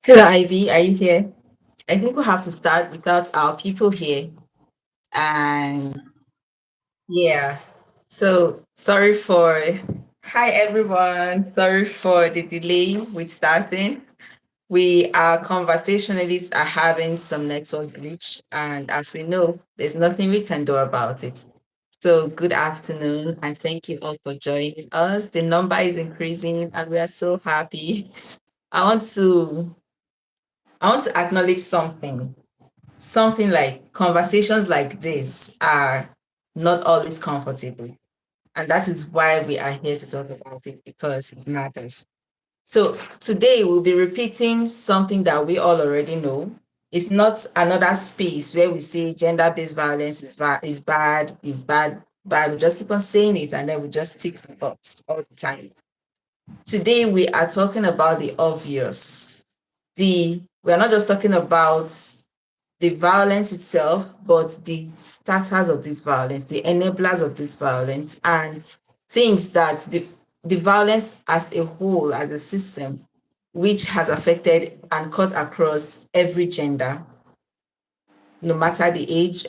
Hello, Ivy. Are you here? I think we have to start without our people here. And yeah, so sorry for, hi everyone. Sorry for the delay with starting. Our conversationalists are having some network glitch, and as we know, there's nothing we can do about it. So, good afternoon, and thank you all for joining us. The number is increasing, and we are so happy. I want to I want to acknowledge something like conversations like this are not always comfortable. And that is why we are here to talk about it because it matters. So today we'll be repeating something that we all already know. It's not another space where we say gender-based violence is bad, bad. We just keep on saying it and then we just tick the box all the time. Today we are talking about the obvious. We're not just talking about the violence itself, but the starters of this violence, the enablers of this violence, and things that the violence as a whole, as a system, which has affected and cut across every gender, no matter the age,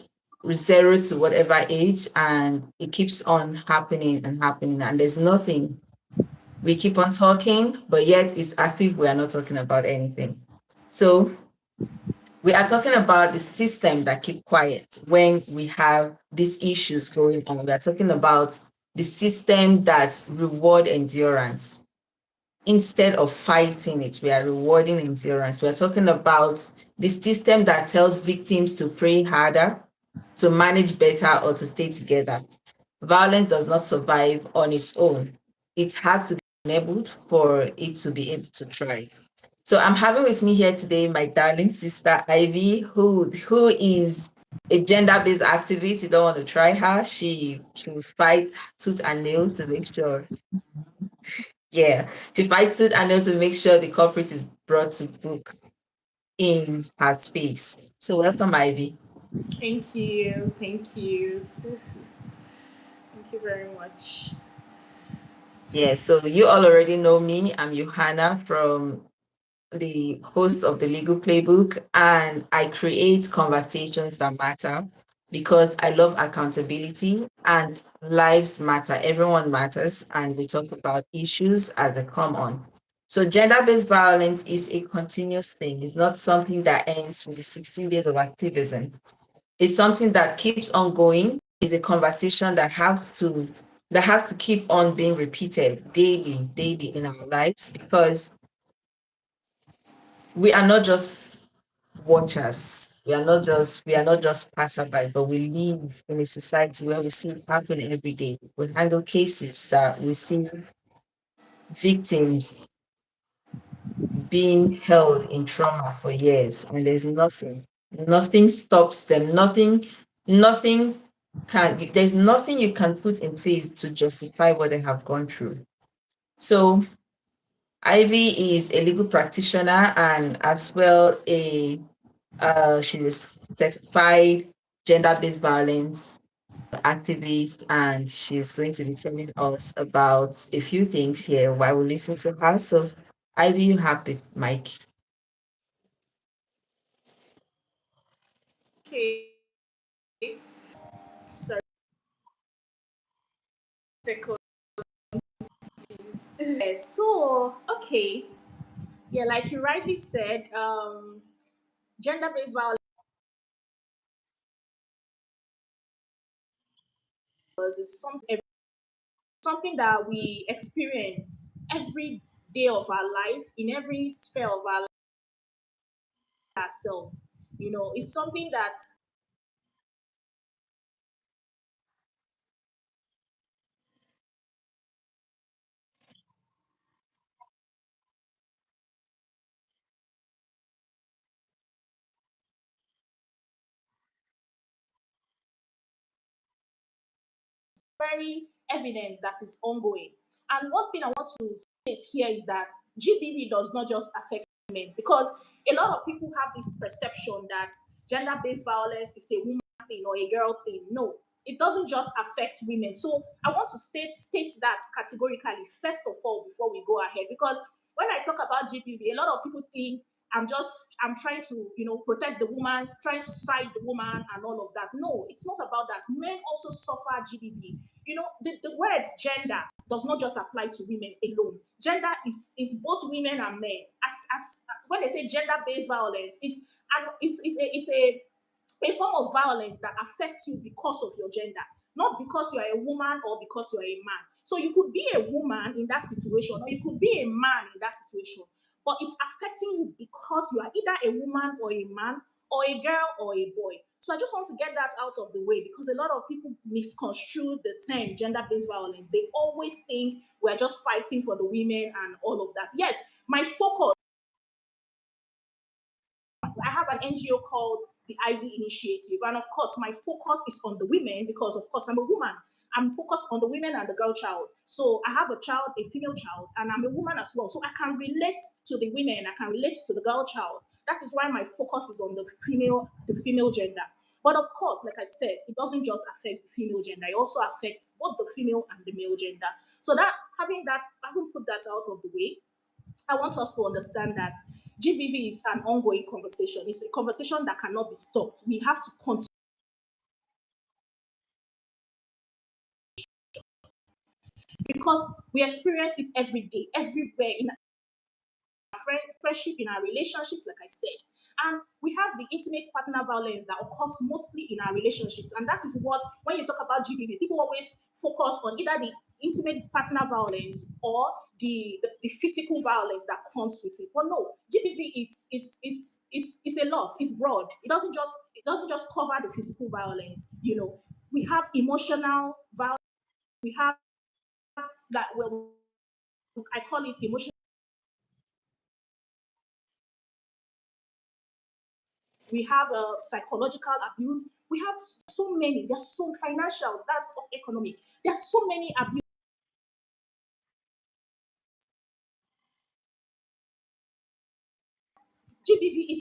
zero to whatever age, and it keeps on happening and happening. And there's nothing. We keep on talking, but yet it's as if we are not talking about anything. So we are talking about the system that keep quiet when we have these issues going on. We are talking about the system that reward endurance. Instead of fighting it, we are rewarding endurance. We are talking about the system that tells victims to pray harder, to manage better, or to stay together. Violence does not survive on its own. It has to be enabled for it to be able to thrive. So I'm having with me here today my darling sister Ivy, who is a gender-based activist. You don't want to try her. She will fight tooth and nail to make sure. Yeah, she fights tooth and nail to make sure the culprit is brought to book in her space. So welcome, Ivy. Thank you. Thank you. Thank you very much. Yeah, so you all already know me. I'm Johanna from the host of the Legal Playbook, and I create conversations that matter because I love accountability and lives matter. Everyone matters, and we talk about issues as they come on. So, gender based violence is a continuous thing, it's not something that ends with the 16 days of activism. It's something that keeps on going. It's a conversation that has to keep on being repeated daily in our lives because we are not just watchers. We are not just passerby, but we live in a society where we see it happen every day. We handle cases that we see victims being held in trauma for years, and there's nothing stops them. Nothing there's nothing you can put in place to justify what they have gone through. So Ivy is a legal practitioner and as well a she's certified gender-based violence activist, and she's going to be telling us about a few things here while we listen to her. So, Ivy, you have the mic. Okay. Sorry, second, please. Okay. Yeah, like you rightly said, gender-based violence is something that we experience every day of our life in every sphere of our life ourselves. It's something that's very evidence that is ongoing. And one thing I want to state here is that GBV does not just affect women because a lot of people have this perception that gender based violence is a woman thing or a girl thing. No, it doesn't just affect women. So I want to state that categorically, first of all, before we go ahead, because when I talk about GBV, a lot of people think I'm trying to, protect the woman, trying to side the woman and all of that. No, it's not about that. Men also suffer GBV. The word gender does not just apply to women alone. Gender is both women and men. As when they say gender-based violence, it's a form of violence that affects you because of your gender, not because you are a woman or because you are a man. So you could be a woman in that situation, or you could be a man in that situation, but it's affecting you because you are either a woman or a man, or a girl or a boy. So I just want to get that out of the way because a lot of people misconstrue the term gender based violence. They always think we're just fighting for the women and all of that. Yes, my focus, I have an NGO called the Ivy Initiative, and of course, my focus is on the women because, of course, I'm a woman. I'm focused on the women and the girl child. So I have a child, a female child, and I'm a woman as well. So I can relate to the women, I can relate to the girl child. That is why my focus is on the female gender. But of course, like I said, it doesn't just affect the female gender; it also affects both the female and the male gender. So having put that out of the way, I want us to understand that GBV is an ongoing conversation. It's a conversation that cannot be stopped. We have to continue because we experience it every day, everywhere in our friendship, in our relationships, like I said. And we have the intimate partner violence that occurs mostly in our relationships. And that is what, when you talk about GBV, people always focus on either the intimate partner violence or the physical violence that comes with it. But no, GBV is a lot. It's broad. It doesn't just cover the physical violence. We have emotional violence. We have that, well, I call it emotional. We have psychological abuse. We have so many. There's so financial. That's economic. There's so many abuse. GBV is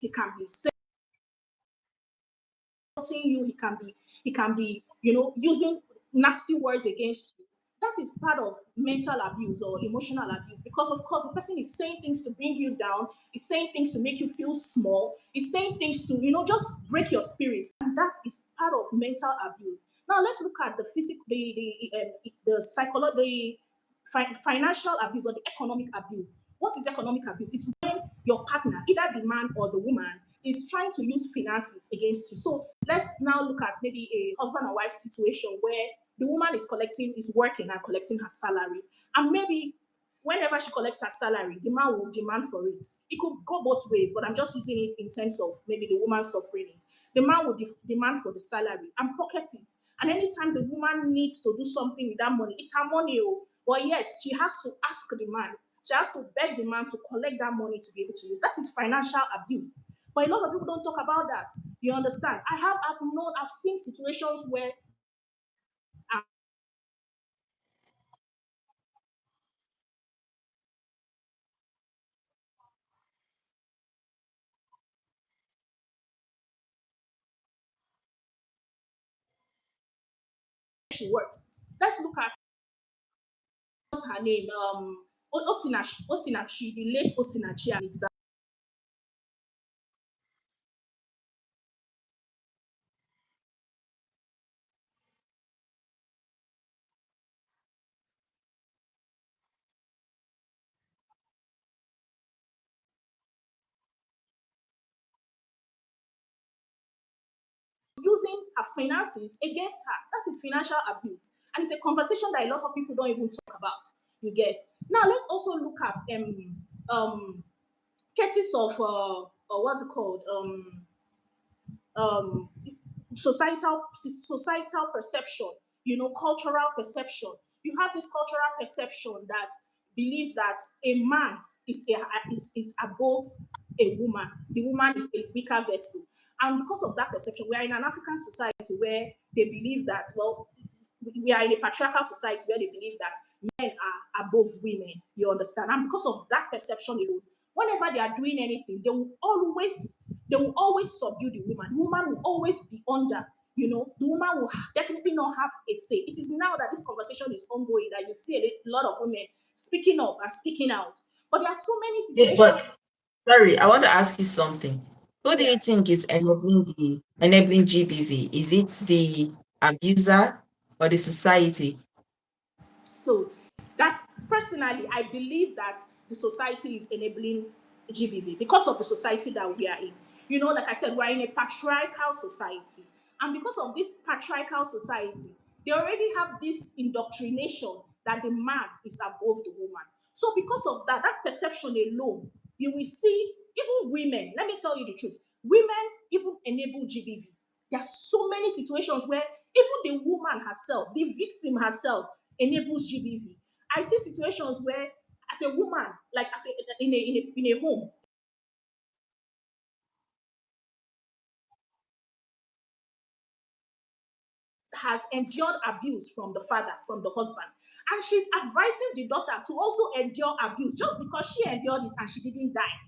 he can be insulting you. He can be using nasty words against you. That is part of mental abuse or emotional abuse because of course the person is saying things to bring you down, is saying things to make you feel small, is saying things to just break your spirit, and that is part of mental abuse. Now let's look at the physical, the psychological, the financial abuse or the economic abuse. What is economic abuse? It's when your partner, either the man or the woman, is trying to use finances against you. So let's now look at maybe a husband and wife situation where the woman is working and collecting her salary. And maybe whenever she collects her salary, the man will demand for it. It could go both ways, but I'm just using it in terms of maybe the woman suffering it. The man will demand for the salary and pocket it. And anytime the woman needs to do something with that money, it's her money, oh, but yet she has to ask the man. She has to beg the man to collect that money to be able to use. That is financial abuse. But a lot of people don't talk about that. You understand? I've seen situations where she works. Let's look at what's her name. Osinachi, the late Osinachi, an example. Using her finances against her. That is financial abuse. And it's a conversation that a lot of people don't even talk about. You get. Now let's also look at um cases of what's it called? Um societal perception. cultural perception. You have this cultural perception that believes that a man is above a woman. The woman is a weaker vessel. And because of that perception, we are in an African society where they believe that, well, we are in a patriarchal society where they believe that men are above women. You understand? And because of that perception alone, whenever they are doing anything, they will always subdue the woman. The woman will always be under. The woman will definitely not have a say. It is now that this conversation is ongoing that you see a lot of women speaking up and speaking out. But there are so many Yeah, situations. but sorry, I want to ask you something. Who do Yeah. you think is enabling GBV? Is it the abuser or the society? So that's personally, I believe that the society is enabling GBV because of the society that we are in. Like I said, we're in a patriarchal society. And because of this patriarchal society, they already have this indoctrination that the man is above the woman. So because of that perception alone, you will see even women, let me tell you the truth, women even enable GBV. There are so many situations where even the woman herself, the victim herself, enables GBV. I see situations where, as a woman, like as in a home, has endured abuse from the father, from the husband, and she's advising the daughter to also endure abuse just because she endured it and she didn't die.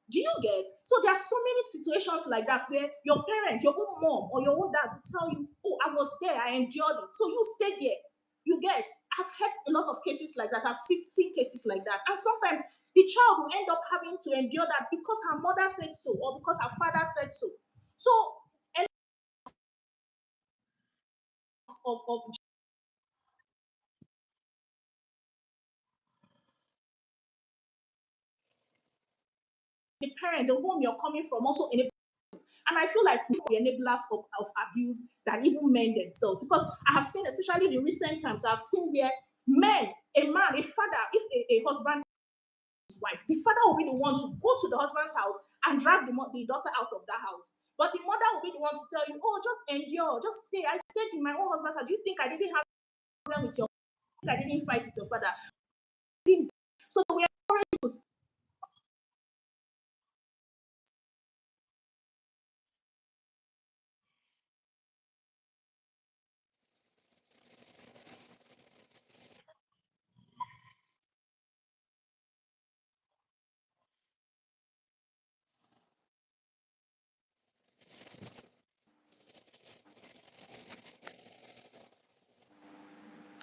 Do you get? So there are so many situations like that where your parents, your own mom or your own dad will tell you, "Oh, I was there, I endured it." So you stay there. You get? I've heard a lot of cases like that. I've seen cases like that, and sometimes the child will end up having to endure that because her mother said so or because her father said so. So, and of the parent, the home you're coming from, also enable. And I feel like we are enablers of abuse than even men themselves. Because I have seen, especially in recent times, I've seen where men, a man, a father, if a husband is his wife, the father will be the one to go to the husband's house and drag the daughter out of that house. But the mother will be the one to tell you, "Oh, just endure, just stay. I stayed in my own husband's house. Do you think I didn't have a problem with your I didn't fight with your father?" So we are encouraged to.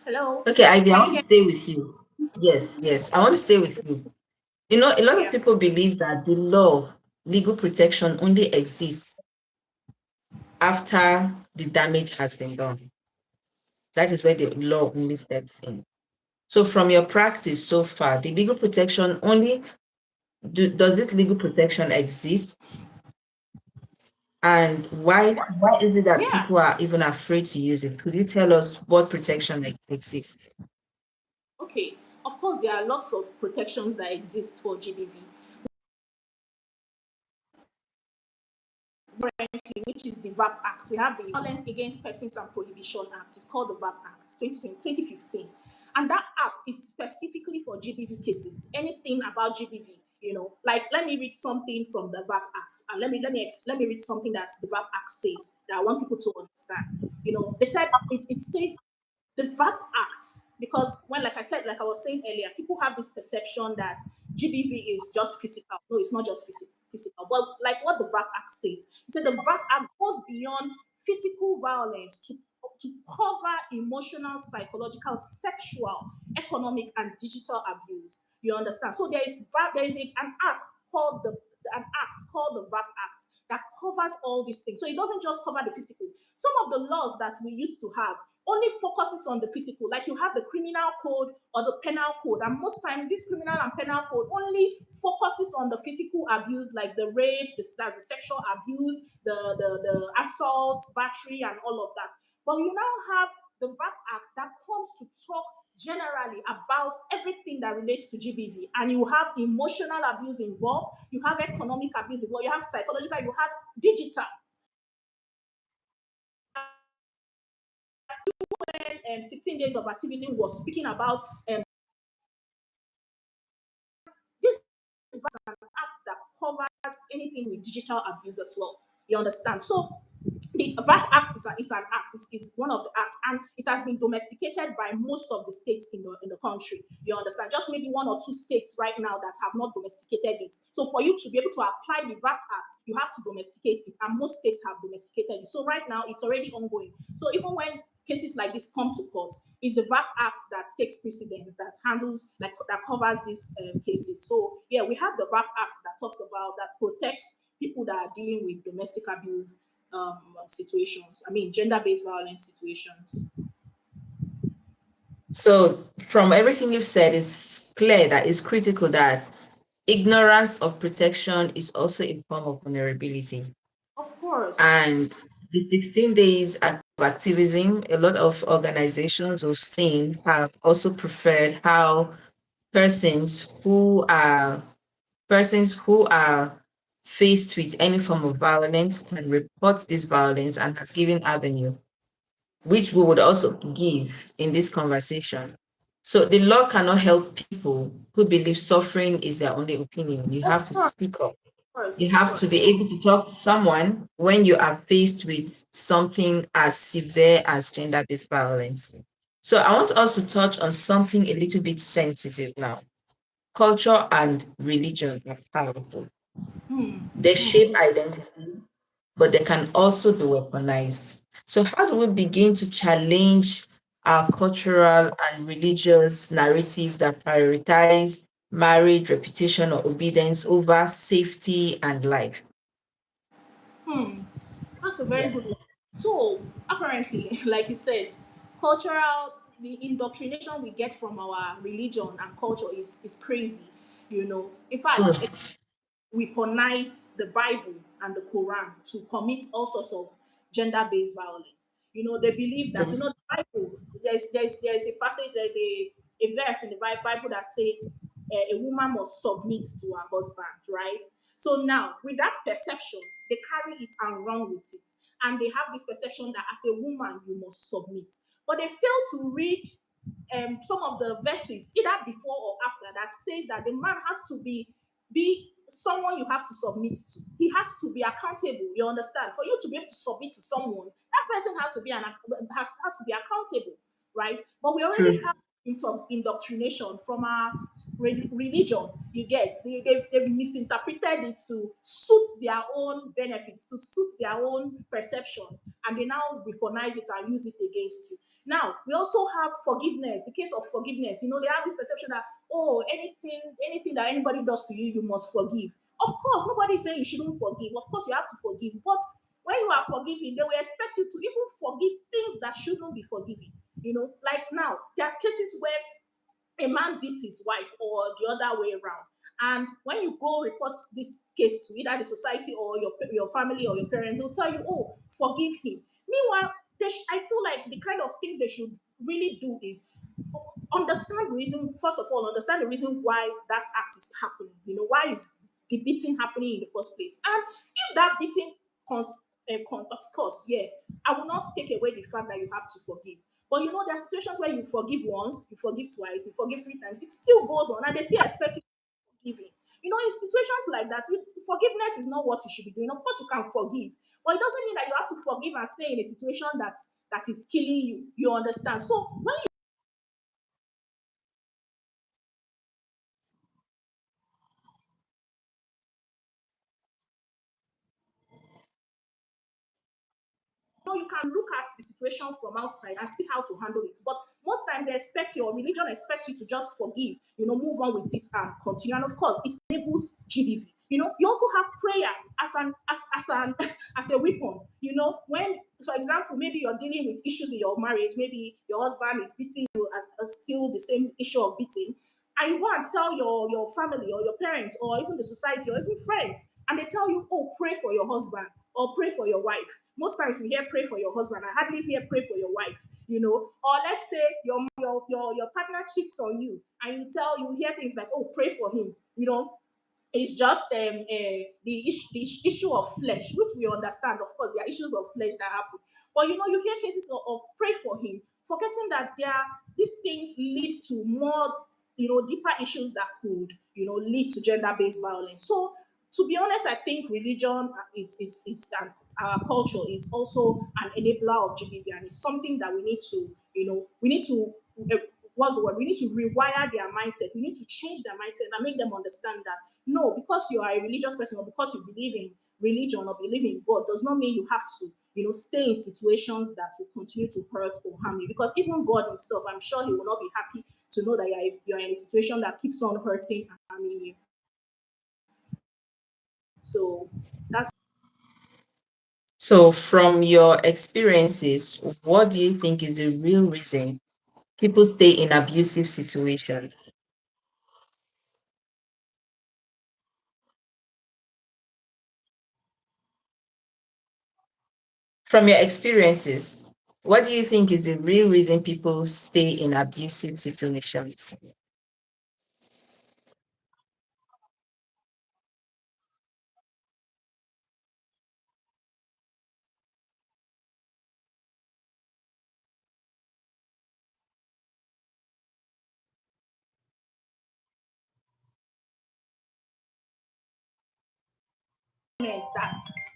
Hello, Okay, Ivy, I can you want hear to stay with you. Yes, yes, I want to stay with you. A lot me? of Yeah. people believe that the law, legal protection only exists after the damage has been done. That is where the law only steps in. So, from your practice so far, the legal protection only does this legal protection exist? And why is it that Yeah. people are even afraid to use it? Could you tell us what protection exists? Okay. Of course, there are lots of protections that exist for GBV. Currently, which is the VAP Act. We have the Violence Against Persons and Prohibition Act. It's called the VAP Act 2015. And that act is specifically for GBV cases. Anything about GBV, like let me read something from the VAP Act. And let me read something that the VAP Act says that I want people to understand. They said it says the VAP Act, because when, like I said, like I was saying earlier, people have this perception that GBV is just physical. No, it's not just physical. But like what the VAP Act says, it said the VAP Act goes beyond physical violence to cover emotional, psychological, sexual, economic, and digital abuse. You understand? So an act called an act called the VAP Act that covers all these things. So it doesn't just cover the physical. Some of the laws that we used to have only focuses on the physical, like you have the criminal code or the penal code, and most times this criminal and penal code only focuses on the physical abuse, like the rape, that's the sexual abuse, the assault, battery, and all of that. But you now have the VAP Act that comes to talk generally about everything that relates to GBV, and you have emotional abuse involved, you have economic abuse involved, you have psychological, you have digital. 16 days of activism was speaking about this act that covers anything with digital abuse as well. You understand? So the VAT Act is an act, is one of the acts, and it has been domesticated by most of the states in the country. You understand? Just maybe one or two states right now that have not domesticated it. So for you to be able to apply the VAT Act, you have to domesticate it, and most states have domesticated it. So right now it's already ongoing. So even when cases like this come to court, it's the VAT Act that takes precedence, that handles, like, that covers these cases. So yeah, we have the VAT Act that talks about, that protects people that are dealing with domestic abuse situations. I mean, gender-based violence situations. So, from everything you've said, it's clear that it's critical that ignorance of protection is also a form of vulnerability. Of course. And the 16 days of activism, a lot of organizations we've seen have also preferred how persons who are persons who are faced with any form of violence can report this violence and has given avenue, which we would also give in this conversation. So the law cannot help people who believe suffering is their only opinion. You have Of to course. speak up. Of course. You Of have course. to be able to talk to someone when you are faced with something as severe as gender-based violence. So I want us to touch on something a little bit sensitive now. Culture and religion are powerful. They shape identity, but they can also be weaponized. So, how do we begin to challenge our cultural and religious narrative that prioritize marriage, reputation, or obedience over safety and life? That's a very Yeah. good one. So apparently, like you said, cultural the indoctrination we get from our religion and culture is crazy. In Hmm. fact, weaponize the Bible and the Quran to commit all sorts of gender-based violence. They believe that the Bible, there's a passage, there's a verse in the Bible that says a woman must submit to her husband, right? So now, with that perception, they carry it and run with it, and they have this perception that as a woman you must submit, but they fail to read some of the verses either before or after that says that the man has to be someone you have to submit to. He has to be accountable. You understand? For you to be able to submit to someone, that person has to be has to be accountable, right? But we already True. have indoctrination from our religion. You get they've misinterpreted it to suit their own benefits, to suit their own perceptions, and they now weaponize it and use it against you. Now, we also have forgiveness, the case of forgiveness. They have this perception that, oh, anything that anybody does to you, you must forgive. Of course, nobody's saying you shouldn't forgive. Of course, you have to forgive. But when you are forgiving, they will expect you to even forgive things that shouldn't be forgiven. Like now, there are cases where a man beats his wife or the other way around. And when you go report this case to either the society or your family or your parents, they'll tell you, oh, forgive him. Meanwhile, I feel like the kind of things they should really do is understand the reason, first of all, understand the reason why that act is happening. Why is the beating happening in the first place? And if that beating of course, yeah, I will not take away the fact that you have to forgive. But there are situations where you forgive once, you forgive twice, you forgive three times. It still goes on, and they still expect you to forgive him. In situations like that, forgiveness is not what you should be doing. Of course, you can forgive, but it doesn't mean that you have to forgive and stay in a situation that is killing you. You understand? So when you can look at the situation from outside and see how to handle it. But most times they expect your religion expects you to just forgive, move on with it and continue. And of course, it enables GBV. You also have prayer as an as a weapon. When, for example, maybe you're dealing with issues in your marriage, maybe your husband is beating you as still the same issue of beating, and you go and tell your family or your parents or even the society or even friends, and they tell you, oh, pray for your husband or pray for your wife. Most times we hear pray for your husband. I hardly hear pray for your wife. Or let's say your partner cheats on you, and you hear things like, oh, pray for him. It's just the issue of flesh, which we understand. Of course, there are issues of flesh that happen, but you hear cases of pray for him forgetting that these things lead to more, deeper issues that could, lead to gender-based violence. So, to be honest, I think religion is and our culture is also an enabler of GBV, and it's something that we need to, we need to. What's the word? We need to rewire their mindset. We need to change their mindset and make them understand that no, because you are a religious person or because you believe in religion or believe in God does not mean you have to, stay in situations that will continue to hurt or harm you. Because even God Himself, I'm sure He will not be happy to know that you're in a situation that keeps on hurting and harming you. So that's So, from your experiences, what do you think is the real reason people stay in abusive situations? From your experiences, what do you think is the real reason people stay in abusive situations?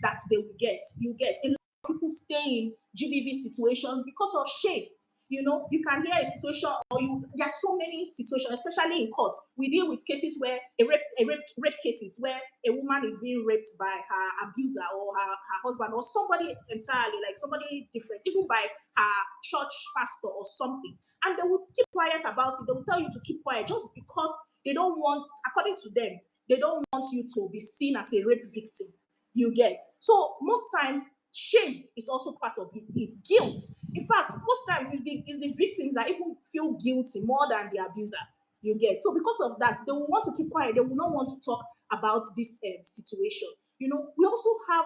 that they will get. You get a lot of people stay in GBV situations because of shame. You can hear a situation, or there's so many situations, especially in court. We deal with cases where rape cases where a woman is being raped by her abuser or her husband or somebody entirely, like somebody different, even by her church pastor or something. And they will keep quiet about it. They will tell you to keep quiet just because they don't want, according to them, they don't want you to be seen as a rape victim. You get. So most times shame is also part of it. Guilt. In fact, most times it's the victims that even feel guilty more than the abuser. You get. So because of that, they will want to keep quiet. They will not want to talk about this situation. We also have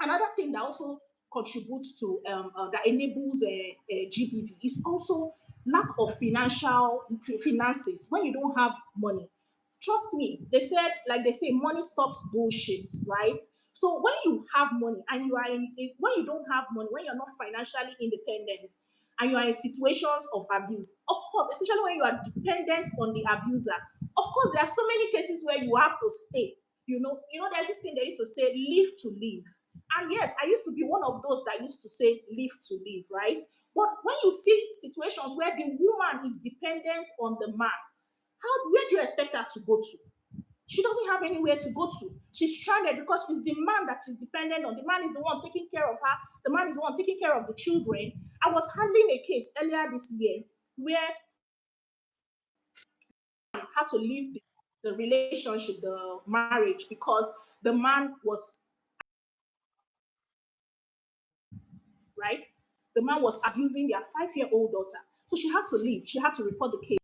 another thing that also contributes to that enables GBV is also lack of finances. When you don't have money, trust me, they say money stops bullshit, right? So when you have money and when you don't have money, when you're not financially independent and you are in situations of abuse, of course, especially when you are dependent on the abuser, of course there are so many cases where you have to stay. There's this thing they used to say, live to live. And yes, I used to be one of those that used to say live to live, right? But when you see situations where the woman is dependent on the man, where do you expect her to go to? She doesn't have anywhere to go to. She's stranded because it's the man that she's dependent on. The man is the one taking care of her. The man is the one taking care of the children. I was handling a case earlier this year where I had to leave the relationship, the marriage, because the man was right. The man was abusing their 5-year-old daughter. So she had to leave. She had to report the case.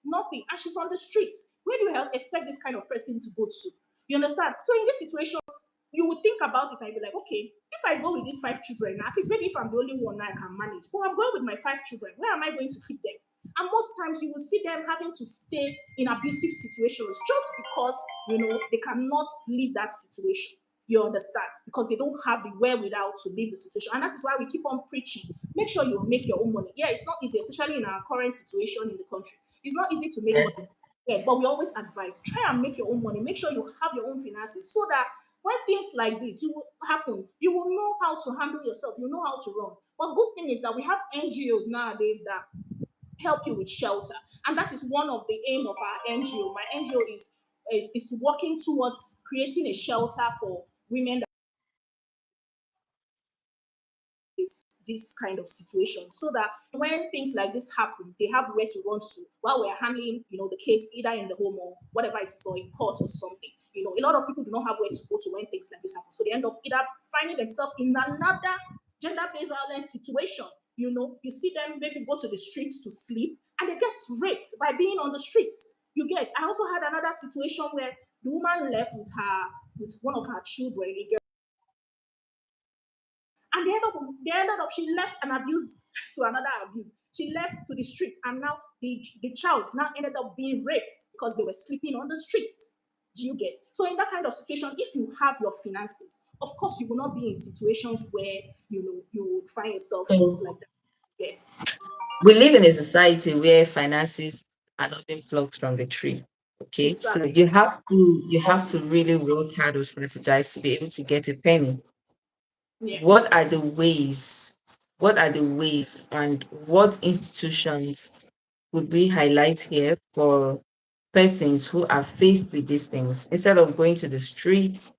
Nothing, and she's on the streets. Where do you expect this kind of person to go to? You understand? So in this situation, you would think about it and be like, okay, if I go with these 5 children, at least maybe if I'm the only one I can manage, but I'm going with my 5 children, where am I going to keep them? And most times you will see them having to stay in abusive situations just because they cannot leave that situation. You understand? Because they don't have the wherewithal to leave the situation. And that is why we keep on preaching. Make sure you make your own money. Yeah, it's not easy, especially in our current situation in the country. It's not easy to make money. Yeah, but we always advise try and make your own money. Make sure you have your own finances so that when things like this you will happen, you will know how to handle yourself. You know how to run. But good thing is that we have NGOs nowadays that help you with shelter, and that is one of the aim of our NGO. My NGO is working towards creating a shelter for women this kind of situation so that when things like this happen, they have where to run to while we're handling, the case either in the home or whatever it is or in court or something. A lot of people do not have where to go to when things like this happen. So they end up either finding themselves in another gender-based violence situation. You see them maybe go to the streets to sleep and they get raped by being on the streets. You get. I also had another situation where the woman left with one of her children, a girl, And they ended up she left an abuse to another abuse. She left to the streets, and now the child now ended up being raped because they were sleeping on the streets. Do you get? So in that kind of situation, if you have your finances, of course you will not be in situations where you would find yourself So like that. Get? we live in a society where finances are not being plucked from the tree. Okay, so Exactly. you have to really work hard or strategize to be able to get a penny. Yeah. What are the ways? What are the ways and what institutions would we highlight here for persons who are faced with these things? Instead of going to the streets,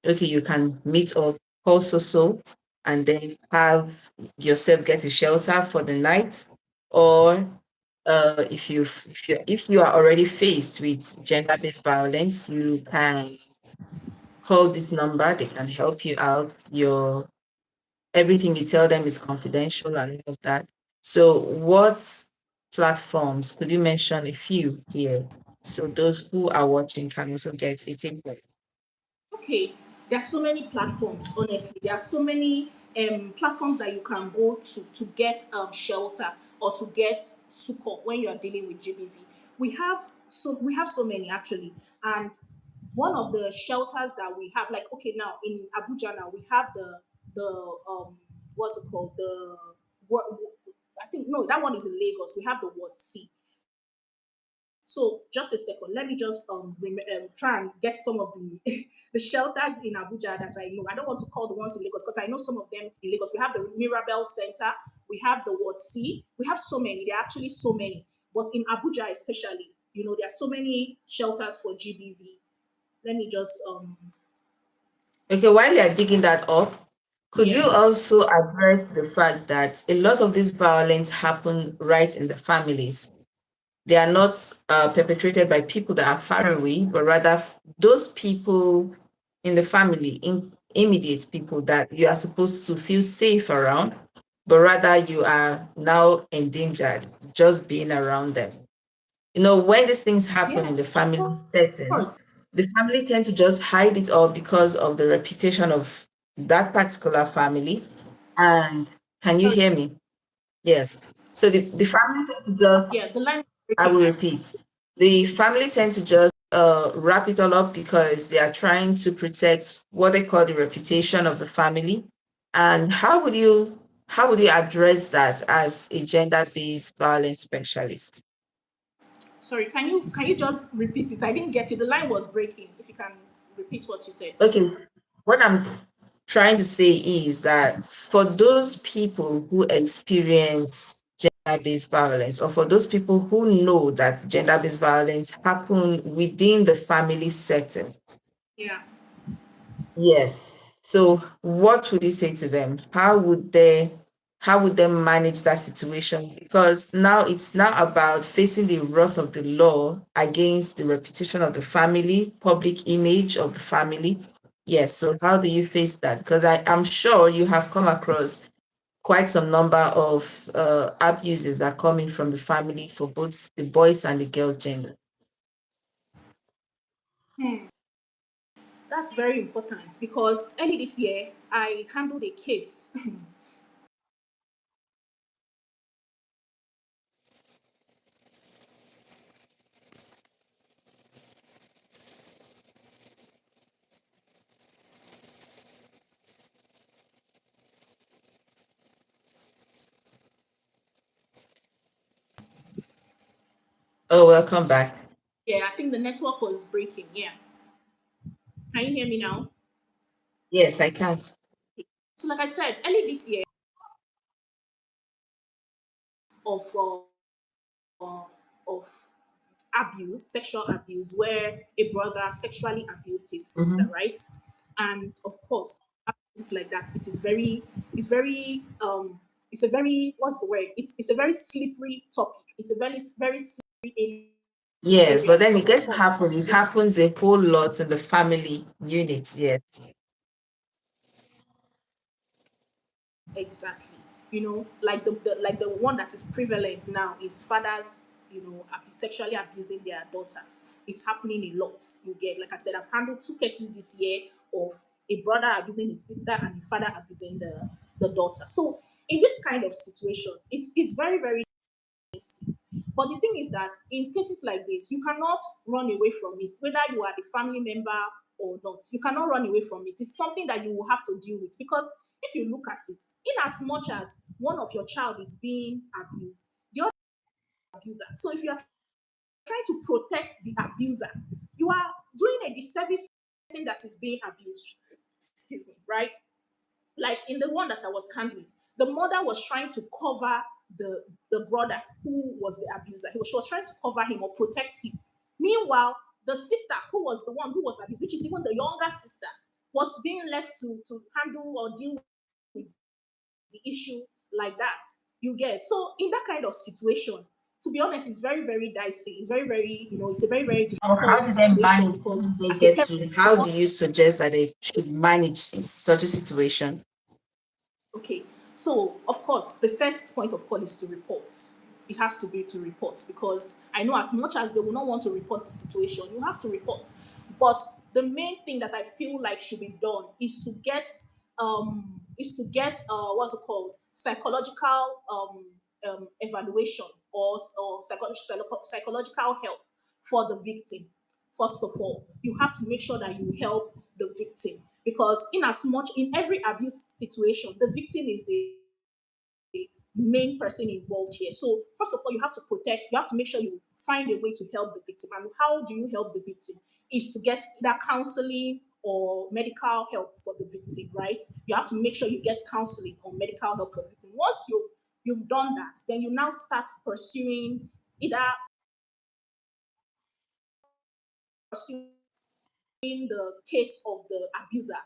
okay, you can meet up, also, and then have yourself get a shelter for the night, or if you are already faced with gender-based violence, you can call this number. They can help you out. Your everything you tell them is confidential and all of that. So, what platforms could you mention a few here? So those who are watching can also get a take. Okay, there are so many platforms. Honestly, there are so many platforms that you can go to get shelter or to get support when you are dealing with GBV. We have so many actually, and one of the shelters that we have, like, okay, now in Abuja now we have the what's it called, what I think, no, that one is in Lagos. We have the ward C. So just a second, let me just try and get some of the the shelters in Abuja that I know. I don't want to call the ones in Lagos because I know some of them in Lagos. We have the Mirabel Center, we have the Ward C, we have so many. There are actually so many, but in Abuja especially, there are so many shelters for GBV. Let me just Okay, while you're digging that up, could you yeah, also address the fact that a lot of this violence happen right in the families? They are not perpetrated by people that are far away, but rather those people in the family, immediate people that you are supposed to feel safe around, but rather you are now endangered just being around them. When these things happen in yeah, the of family setting, course. the family tend to just hide it all because of the reputation of that particular family. And can you Sorry, hear me? Yes. So the family tend to just, yeah, the line is I breaking. will Yeah. repeat, the family tend to just wrap it all up because they are trying to protect what they call the reputation of the family. And how would you address that as a gender-based violence specialist? Sorry, can you just repeat it? I didn't get it. The line was breaking. If you can repeat what you said, Okay, please. what I'm trying to say is that for those people who experience gender-based violence, or for those people who know that gender-based violence happen within the family setting, Yeah. yes. So what would you say to them? How would they manage that situation? Because now it's now about facing the wrath of the law against the reputation of the family, public image of the family. Yes. So how do you face that? Because I'm sure you have come across quite some number of abuses are coming from the family for both the boys and the girl gender. Hmm. That's very important because early this year I handled a case. Oh, welcome back. Yeah, I think the network was breaking. Yeah. Can you hear me now? Yes, I can. So, like I said, early this year of of abuse, sexual abuse, where a brother sexually abused his sister, Mhm. right? And of course, it's like that. It's a very, what's the word? It's a very slippery topic. It's a very slippery Yes, area but then it because, of gets to course, happen. It happens a whole lot in the family unit. Yes. exactly. Like the one that is prevalent now is fathers, sexually abusing their daughters. It's happening a lot. You get, like I said, I've handled two cases this year of a brother abusing his sister and a father abusing the daughter. So in this kind of situation, it's very, very nasty. But the thing is that in cases like this, you cannot run away from it, whether you are the family member or not. You cannot run away from it. It's something that you will have to deal with because if you look at it, in as much as one of your child is being abused, the other abuser. So if you are trying to protect the abuser, you are doing a disservice to the person that is being abused. Excuse me, right? Like in the one that I was handling, the mother was trying to cover the brother who was the abuser. She was trying to cover him or protect him. Meanwhile, the sister who was the one who was abused, which is even the younger sister, was being left to handle or deal with the issue like that. You get so in that kind of situation. To be honest, it's very, very dicey. It's very, very, it's a very, very Or how difficult do they situation manage? How because do they as a get parent, to? you How want do you suggest that they should manage in such a situation? Okay. So, of course, the first point of call is to report. It has to be to report because I know as much as they will not want to report the situation, you have to report. But the main thing that I feel like should be done is to get what's it called, psychological evaluation or psychological help for the victim. First of all, you have to make sure that you help the victim because in as much in every abuse situation, the victim is the main person involved here. So first of all, you have to make sure you find a way to help the victim. And how do you help the victim? Is to get either counseling or medical help for the victim, right? You have to make sure you get counseling or medical help for the victim. Once you've done that, then you now start either pursuing the case of the abuser.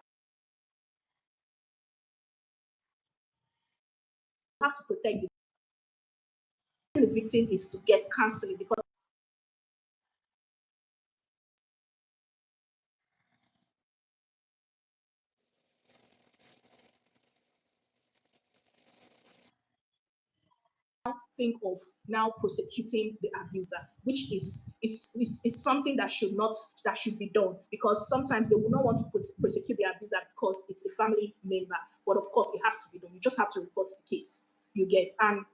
You have to protect the victim is to get counseling because think of now prosecuting the abuser, which is something that should be done because sometimes they will not want to prosecute the abuser because it's a family member. But of course, it has to be done. You just have to report the case. You get and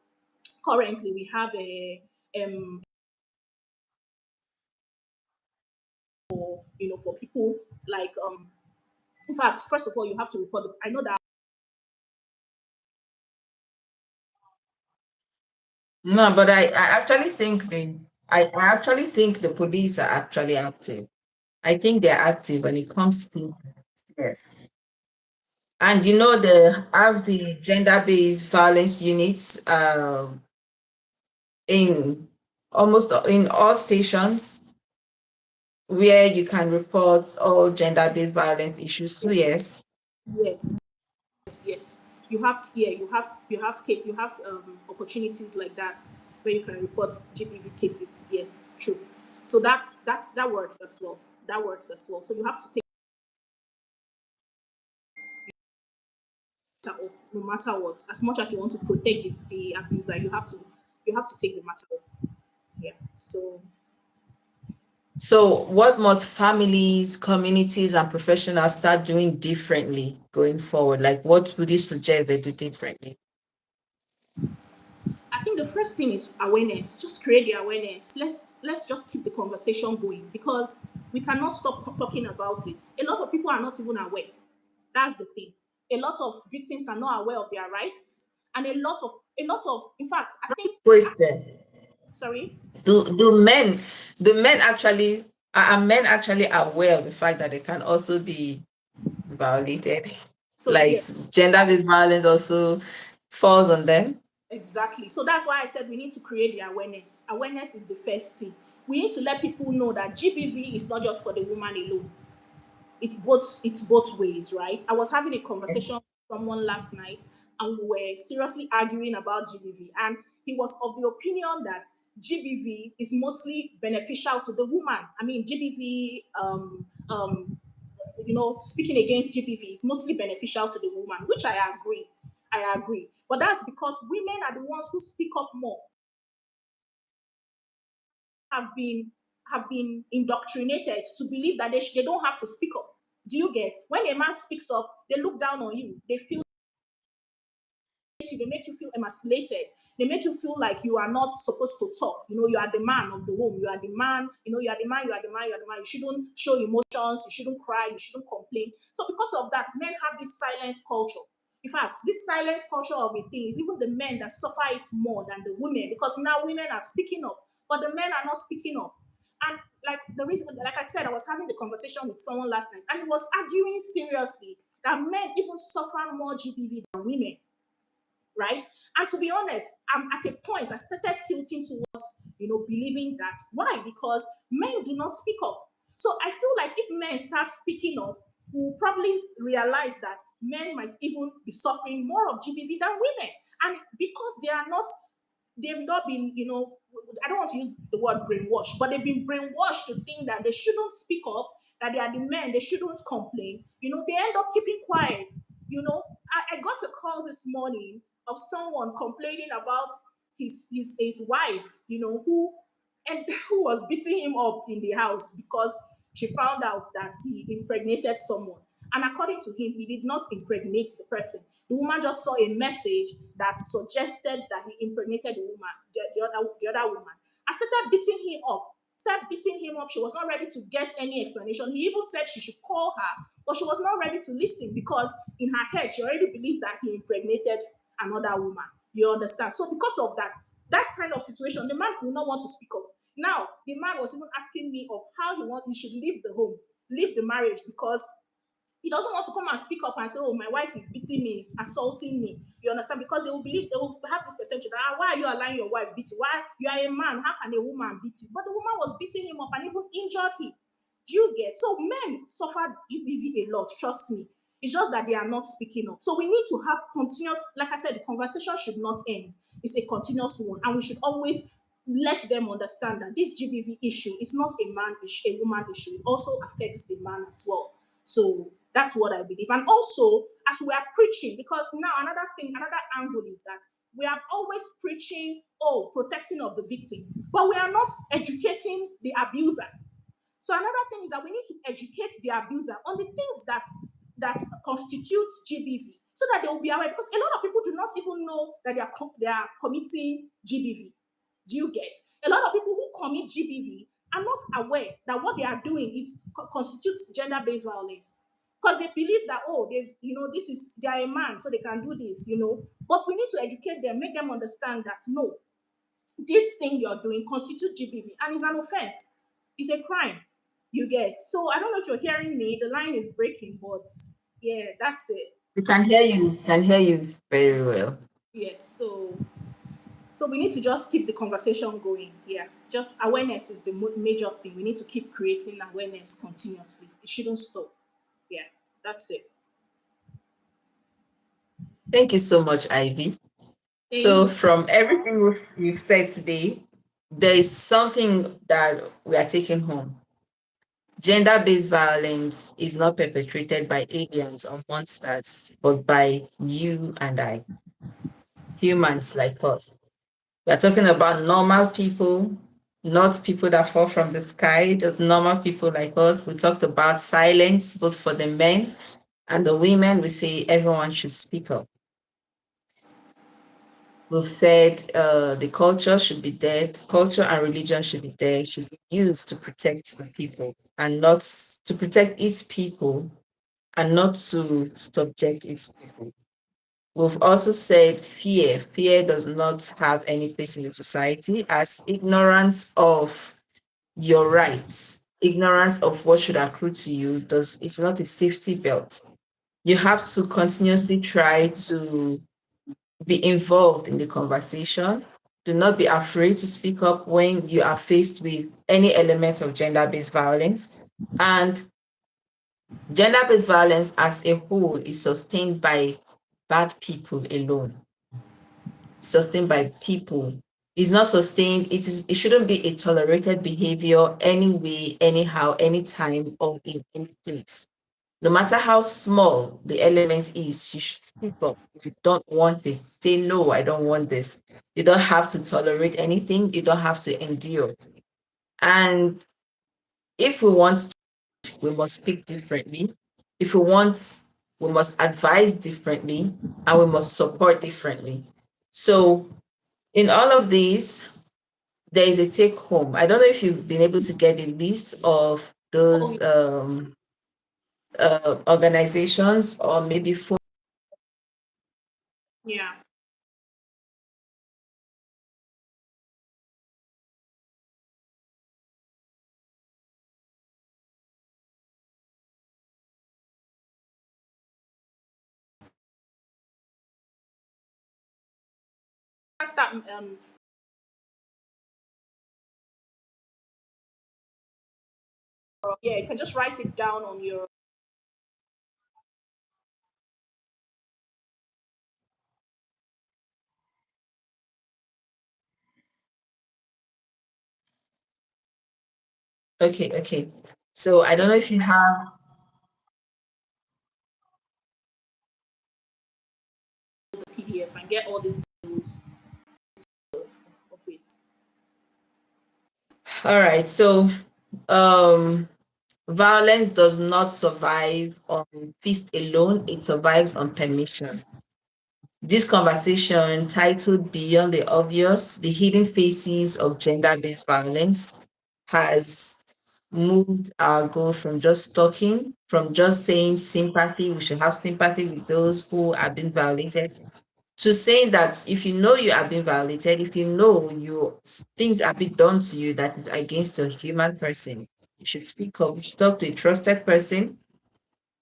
currently we have a for people like in fact, first of all, you have to report. I know that No, but I actually think the police are actually active. I think they're active when it comes to yes. And they have the gender-based violence units in almost in all stations where you can report all gender-based violence issues too. yes, Yes. yes, yes. You have opportunities like that where you can report GBV cases. Yes, true. So that works as well. That works as well. So you have to take matter up no matter what. As much as you want to protect the abuser, you have to take the matter up. Yeah. So So, what must families, communities, and professionals start doing differently going forward? Like, what would you suggest they do differently? I think the first thing is awareness. Just create the awareness. Let's just keep the conversation going because we cannot stop talking about it. A lot of people are not even aware. That's the thing. A lot of victims are not aware of their rights, and in fact, I think. Question: Sorry. do men actually are men actually aware of the fact that they can also be violated? So Like yeah, gender-based violence also falls on them. exactly. So that's why I said we need to create the awareness. Awareness is the first thing. We need to let people know that GBV is not just for the woman alone. It's both ways, right? I was having a conversation with someone last night, and we were seriously arguing about GBV, and he was of the opinion that GBV is mostly beneficial to the woman. I mean, GBV, speaking against GBV is mostly beneficial to the woman, which I agree. I agree, but that's because women are the ones who speak up more, have been indoctrinated to believe that they don't have to speak up. Do you get? When a man speaks up, they look down on you. They feel they make you feel emasculated. They make you feel like you are not supposed to talk. You know, you are the man of the home. You are the man. You know, you are the man. You are the man. You are the man. You shouldn't show emotions. You shouldn't cry. You shouldn't complain. So because of that, men have this silence culture. In fact, this silence culture of a thing is even the men that suffer it more than the women, because now women are speaking up, but the men are not speaking up. And like the reason, like I said, I was having the conversation with someone last night, and he was arguing seriously that men even suffer more GBV than women, right? And to be honest, I'm at a point I started tilting towards, believing that. Why? Because men do not speak up. So I feel like if men start speaking up, we'll probably realize that men might even be suffering more of GBV than women. And because they've not been, I don't want to use the word brainwashed, but they've been brainwashed to think that they shouldn't speak up, that they are the men, they shouldn't complain. They end up keeping quiet. I got a call this morning of someone complaining about his wife, who was beating him up in the house because she found out that he impregnated someone. And according to him, he did not impregnate the person. The woman just saw a message that suggested that he impregnated the woman, the other woman. I started beating him up. Started beating him up. She was not ready to get any explanation. He even said she should call her, but she was not ready to listen because in her head she already believes that he impregnated another woman. You understand? So because of that kind of situation, the man will not want to speak up. Now the man was even asking me of how he should leave the home, leave the marriage, because he doesn't want to come and speak up and say, "Oh, my wife is beating me, is assaulting me." You understand? Because they will have this perception that, why are you allowing your wife beat you? Why you are a man? How can a woman beat you? But the woman was beating him up and even injured him. Do you get? So men suffer GBV a lot. Trust me. It's just that they are not speaking up. So we need to have continuous. Like I said, the conversation should not end. It's a continuous one, and we should always let them understand that this GBV issue is not a man issue, a woman issue. It also affects the man as well. So that's what I believe. And also, as we are preaching, because now another thing, another angle is that we are always preaching, oh, protecting of the victim, but we are not educating the abuser. So another thing is that we need to educate the abuser on the things that constitutes GBV, so that they will be aware. Because a lot of people do not even know that they are committing GBV. Do you get? A lot of people who commit GBV are not aware that what they are doing is constitutes gender-based violence, because they believe that, oh, this is, they are a man so they can do this. But we need to educate them, make them understand that no, this thing you're doing constitutes GBV and it's an offense. It's a crime. You get? So I don't know if you're hearing me. The line is breaking, but yeah, that's it. We can hear you. Can hear you very well. Yes. So we need to just keep the conversation going. Yeah. Just awareness is the major thing. We need to keep creating awareness continuously. It shouldn't stop. Yeah. That's it. Thank you so much, Ivy. Thank So, you. from everything we've said today, there is something that we are taking home. Gender based violence is not perpetrated by aliens or monsters, but by you and I, humans like us. We are talking about normal people, not people that fall from the sky, just normal people like us. We talked about silence, both for the men and the women. We say everyone should speak up. We've said the culture should be there, culture and religion should be there, should be used to protect the people and not to protect its people and not to subject its people. We've also said fear. Fear does not have any place in the society, as ignorance of your rights, ignorance of what should accrue to you does it's not a safety belt. You have to continuously try to be involved in the conversation. Do not be afraid to speak up when you are faced with any element of gender based violence. And gender based violence as a whole is sustained by bad people alone, sustained by people. It's not sustained, it shouldn't be a tolerated behavior anyway, anyhow, anytime, or in any place. No matter how small the element is, you should speak up. If you don't want it, say no, I don't want this. You don't have to tolerate anything, you don't have to endure. And if we want, we must speak differently. If we want we must advise differently, and we must support differently. So, in all of these, there is a take home. I don't know if you've been able to get a list of Oh, those organizations, or maybe for. yeah. Start, yeah, you can just write it down on your. Okay, okay. So I don't know if you have. The PDF and get all these details of it. All right. So um violence does not survive on fist alone, it survives on permission. This conversation, titled Beyond the Obvious, the Hidden Faces of Gender-Based Violence, has moved our goal from just talking, from just saying sympathy, we should have sympathy with those who have been violated, to saying that if you know you are being violated, if you know things are being done to you that is against a human person, you should speak up, you should talk to a trusted person,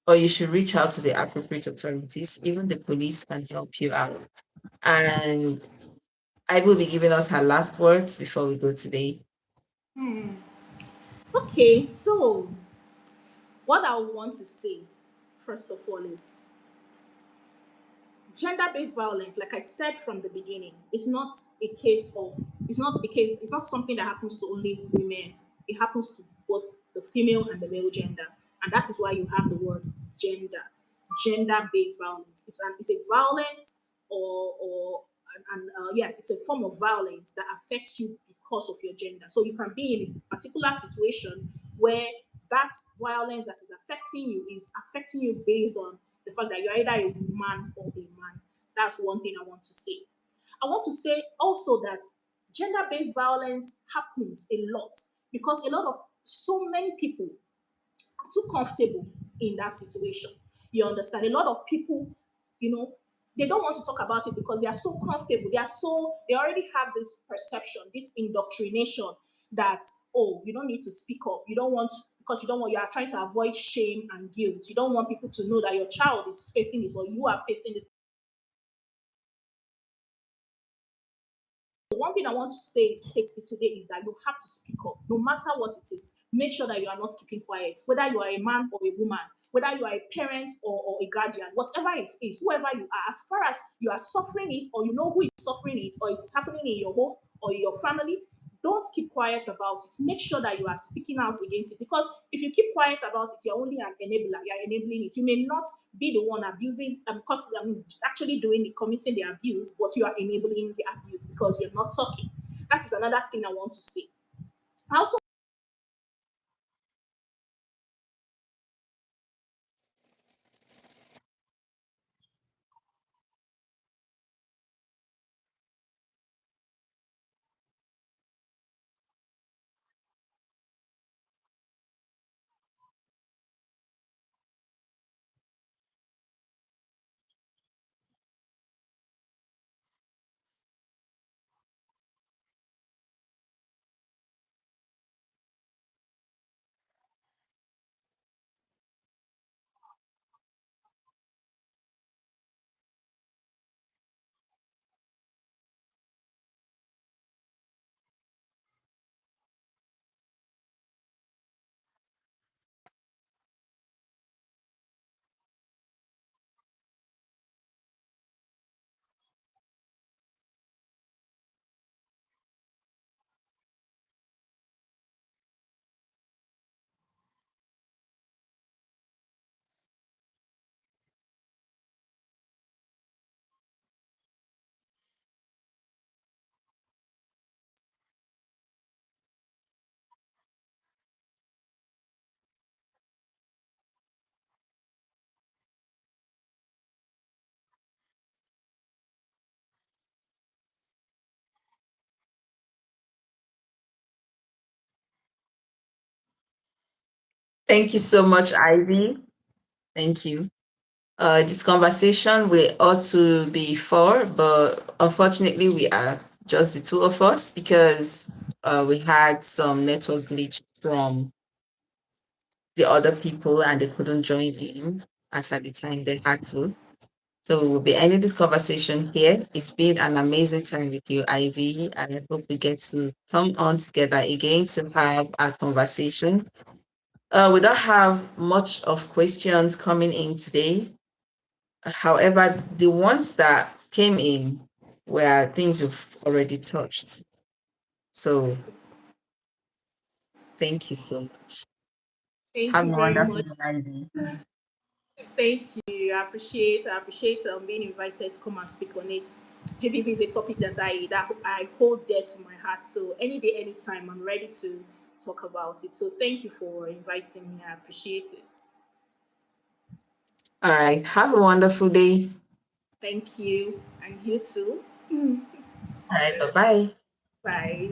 or you should reach out to the appropriate authorities. Even the police can help you out. And I will be giving us her last words before we go today. Okay, so what I want to say, first of all, is gender-based violence, like I said from the beginning, is not a case of it's not something that happens to only women. It happens to both the female and the male gender. And that is why you have the word gender. Gender-based violence. It's a violence, or and yeah, it's a form of violence that affects you because of your gender. So you can be in a particular situation where that violence that is affecting you is affecting you based on the fact that you're either a woman or a man. That's one thing I want to say. I want to say also that gender based violence happens a lot because a lot of so many people are too comfortable in that situation. You understand? A lot of people, you know, they don't want to talk about it because they are so comfortable. They already have this perception, this indoctrination that, oh, you don't need to speak up. You don't want, because you are trying to avoid shame and guilt. You don't want people to know that your child is facing this or you are facing this. One thing I want to state today is that you have to speak up, no matter what it is. Make sure that you are not keeping quiet, whether you are a man or a woman, whether you are a parent or a guardian, whatever it is, whoever you are, as far as you are suffering it or you know who is suffering it or it is happening in your home or in your family, don't keep quiet about it. Make sure that you are speaking out against it, because if you keep quiet about it, you're only an enabler. You're enabling it. You may not be the one abusing, because actually doing the committing the abuse, but you are enabling the abuse because you're not talking. That is another thing I want to say. I also Thank you so much, Ivy. Thank you. This conversation we ought to be for, but unfortunately, we are just the two of us because we had some network glitch from the other people and they couldn't join in as at the time they had to. So we'll be ending this conversation here. It's been an amazing time with you, Ivy, and I hope we get to come on together again to have a conversation. We don't have much of questions coming in today. However, the ones that came in were things you've already touched. So thank you so much. Thank Have a you very wonderful much. day, Ivy. Thank you. I appreciate being invited to come and speak on it. GBV is a topic that I hold dear to my heart. So any day, anytime, I'm ready to talk about it. So thank you for inviting me. I appreciate it. All right. Have a wonderful day. Thank you, and you too. All right. Bye bye. Bye.